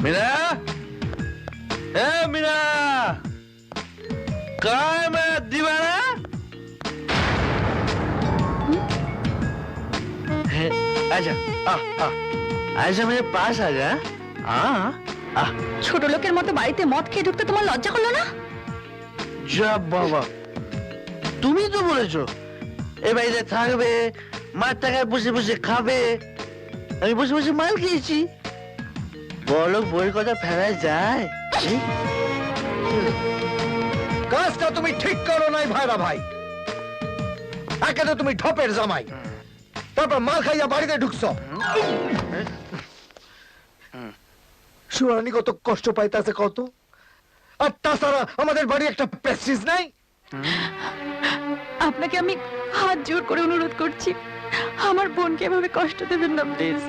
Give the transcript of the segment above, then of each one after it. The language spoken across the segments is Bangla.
मीना, ए मीना, कहाँ है मेरा दीवाना? आजा, आजा मेरे पास आजा। ছোট লোকের মতো বাড়িতে মদ খেয়ে ঢুকতে তোমার লজ্জা করলো না? যা বাবা, তুমি তো বলেছো এ বাড়িতে থাকবে, মার টাকায় বসে বসে খাবে, আমি বসে বসে মাল খেয়েছি। বলো বইয়ের কথা ফেলা যায়? কাজটা তুমি ঠিক করো নাই ভাইরা ভাই। একে তো তুমি ঢপের জামাই, তারপর মাল খাইয়া বাড়িতে ঢুকছো। সুরানি কত কষ্ট পাইতাছে কত। আর তাছাড়া আমাদের বাড়ি একটা প্রেস্টিজ নাই। আপনাকে আমি হাত জোর করে অনুরোধ করছি, আমার বোনকে এভাবে কষ্ট দেবেন না প্লিজ।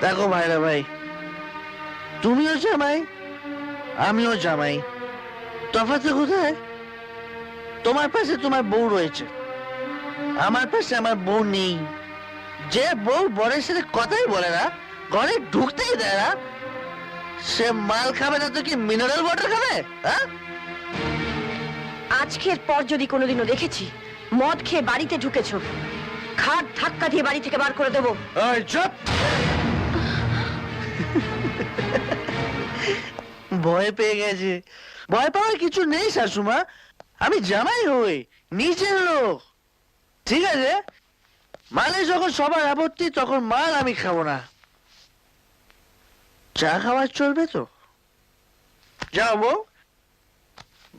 দেখো ভাইরা ভাই, তুমিও জামাই আমিও জামাই, তফাৎ কোথায়? তোমার পাশে তোমার বউ রয়েছে, আমার পাশে আমার বউ নেই। যে বউ বরের সাথে কথাই বলে না, ঘরে ঢুকতেই দেয় না, সে মাল খাবে না তো কি মিনারেল ওয়াটার খাবে? হ্যাঁ, আজকের পর যদি কোনোদিনও দেখেছি মদ খেয়ে বাড়িতে ঢুকেছো, খাট ধাক্কা দিয়ে বাড়ি থেকে বার করে দেবো। ওই চুপ! ভয় পেয়ে গেছে। ভয় পাওয়ার কিছু নেই শাশুমা, আমি জামাই হই, নিজের লোক। ঠিক আছে, মালে যখন সবার আপত্তি তখন মাল আমি খাবো না। চা খাওয়ার চলবে তো? যাও বউ,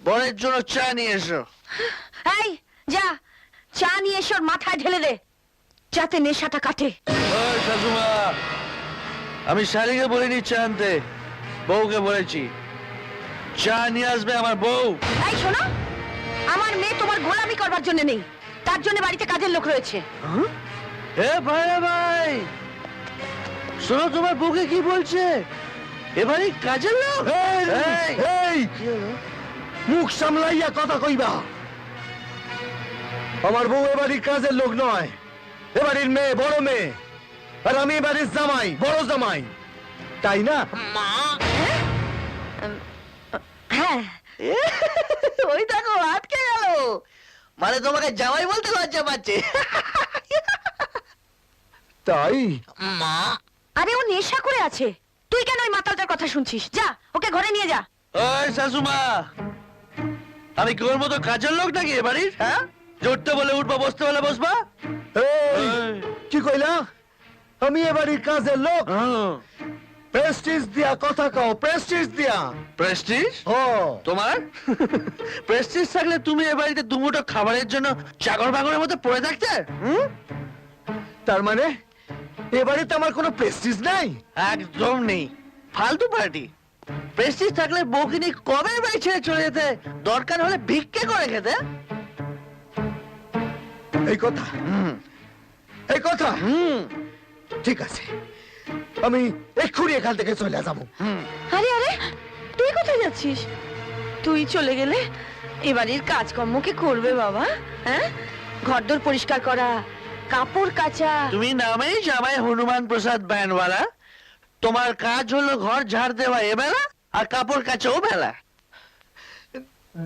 বরের জন্য চা নিয়ে এসো। এই যা, চা নিয়ে এসে ওর মাথায় ঢেলে দে, যাতে নেশাটা কাটে। ওই শাশুমা, আমি শালিকে বলিনি চা আনতে, বউকে বলেছি চা নিয়ে আসবে আমার বউ। এই শোনো, আমার মেয়ে তোমার গোলামি করবার জন্য নেই, তার জন্য বাড়িতে কাজের লোক রয়েছে। এ ভাই ভাই, শোনো তোমার বউকে কি বলছে? এবারে কাজের লোক। এই, এই মুখ সামলাইয়া কথা কইবা। আমার বউ এবাড়ির কাজের লোক নয়, এবাড়ির মেয়ে, বড় মেয়ে। আর আমি এবাড়ির জামাই, বড় জামাই, তাই না? হ্যাঁ, ওই দেখো আটকে গেল, মানে তোমাকে জামাই বলতে লজ্জা পাচ্ছে। তাই আরে ও নেশা করে আছে, তুই কেন ওই মাতালটার কথা শুনছিস? যা, ওকে ঘরে নিয়ে যা। ওই শাশুমা, আমি কি ওর মতো কাজের লোক নাকি এ বাড়ির? হ্যাঁ, জড়তে বলে উঠবা, বসতে বলে বসবা। এই, কি কইলা? আমি এবাড়ির কাজের লোক? প্রেস্টিজ দিয়া কথা কও, প্রেস্টিজ দিয়া। প্রেস্টিজ? ও তোমার প্রেস্টিজ থাকলে তুমি এ বাড়িতে দুমুঠো খাবারের জন্য চাকর বাকরের মতো পড়ে থাকতে? তার মানে এবাড়িতে আমার কোনো প্রেস্টিজ নাই? একদম নেই, ফালতু পার্টি। প্রেস্টিজ থাকলে বউকে নিয়ে কবে বাড়ি ছেড়ে চলে যেতে, দরকার হলে ভিক্ষে করে খেতে। এই কথা, এই কথা। ঠিক আছে, আমি এক্ষুনি এখান থেকে চলে যাবো। আরে আরে, তুই কোথায় যাচ্ছিস? তুই চলে গেলে এবাড়ির কাজকর্ম কে করবে বাবা? হ্যাঁ, ঘরদোর পরিষ্কার করা, কাপড় কাচা। তুমি নামেই জামাই হনুমান প্রসাদ ব্যানওয়ালা, তোমার কাজ হলো ঘর ঝাড় দেওয়া এ বেলা, আর কাপড় কাচা ও বেলা।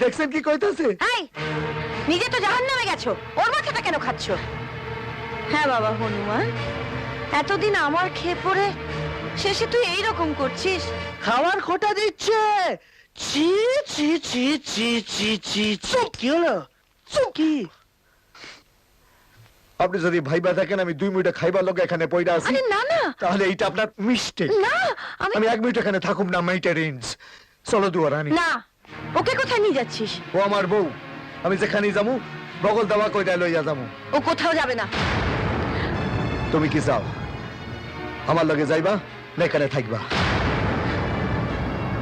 দেখছেন কি কইতাছে? এই, নিজে তো জাহান্নামে গেছো, ওর মাথাটা কেন খাচ্ছ? হ্যাঁ বাবা হনুমান, এতদিন আমার খেয়ে পড়ে শেষে তুই এইরকম করছিস। খাওয়ার খোটা দিচ্ছে। ছি ছি ছি ছি ছি ছি ছি। কি হলো? কি? আপনি যদি ভাইবা থাকেন আমি 2 মিনিট খাইবার লোক এখানে পয়রা আছি, আরে না না তাহলে এইটা আপনার মিস্টেক। না, আমি 1 মিনিট এখানে থাকুম না, মেইন্টেনেন্স। চলো দুয়ারানি। না, ওকে কোথায় নিয়ে যাচ্ছিস? ও আমার বউ, আমি যেখানে যাবো বগল দাওয়া কইরা লইয়া যাবো। ও কোথাও যাবে না। তুমি কি চাও? আমার লগে যাইবা না এখানে থাকবা?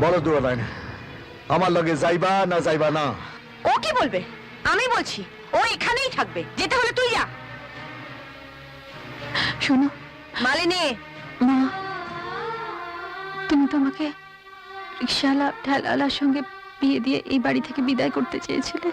বলো দুয়ারানি, আমার লগে যাইবা না যাইবা না? ও কি বলবে? আমি বলছি ও এখানেই থাকবে, যেতে হলে তুই যা। শোনো মালিনী, মা, তুমি তো আমাকে রিকশাওয়ালা ঠেলাওয়ালার সঙ্গে বিয়ে দিয়ে এই বাড়ি থেকে বিদায় করতে চেয়েছিলে।